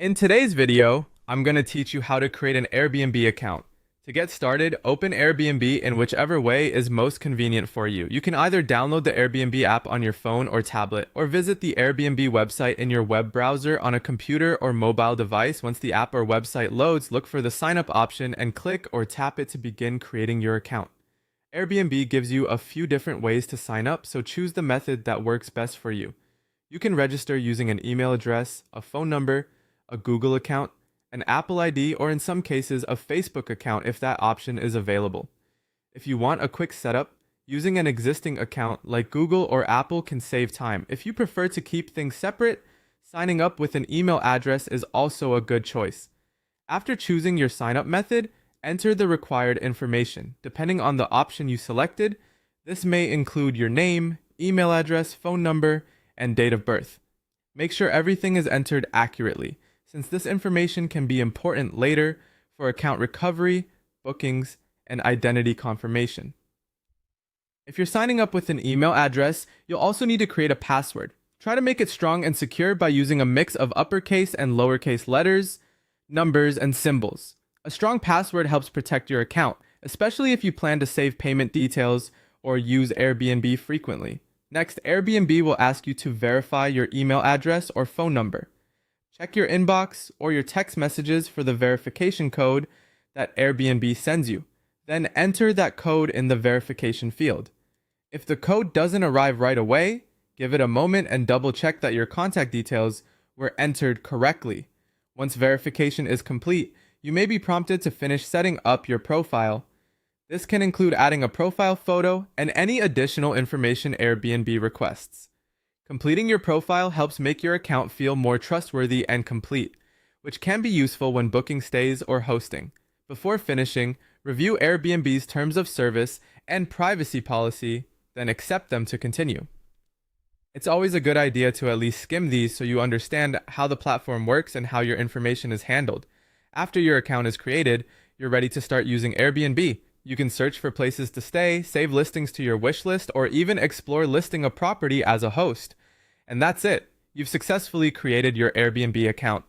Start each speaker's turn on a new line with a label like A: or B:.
A: In today's video, I'm going to teach you how to create an Airbnb account. To get started, open Airbnb in whichever way is most convenient for you. You can either download the Airbnb app on your phone or tablet, or visit the Airbnb website in your web browser on a computer or mobile device. Once the app or website loads, look for the sign up option and click or tap it to begin creating your account. Airbnb gives you a few different ways to sign up, so choose the method that works best for you. You can register using an email address, a phone number, a Google account, an Apple ID, or in some cases, a Facebook account if that option is available. If you want a quick setup, using an existing account like Google or Apple can save time. If you prefer to keep things separate, signing up with an email address is also a good choice. After choosing your sign up method, enter the required information. Depending on the option you selected, this may include your name, email address, phone number, and date of birth. Make sure everything is entered accurately, since this information can be important later for account recovery, bookings, and identity confirmation. If you're signing up with an email address, you'll also need to create a password. Try to make it strong and secure by using a mix of uppercase and lowercase letters, numbers, and symbols. A strong password helps protect your account, especially if you plan to save payment details or use Airbnb frequently. Next, Airbnb will ask you to verify your email address or phone number. Check your inbox or your text messages for the verification code that Airbnb sends you. Then enter that code in the verification field. If the code doesn't arrive right away, give it a moment and double check that your contact details were entered correctly. Once verification is complete, you may be prompted to finish setting up your profile. This can include adding a profile photo and any additional information Airbnb requests. Completing your profile helps make your account feel more trustworthy and complete, which can be useful when booking stays or hosting. Before finishing, review Airbnb's terms of service and privacy policy, then accept them to continue. It's always a good idea to at least skim these so you understand how the platform works and how your information is handled. After your account is created, you're ready to start using Airbnb. You can search for places to stay, save listings to your wish list, or even explore listing a property as a host. And that's it. You've successfully created your Airbnb account.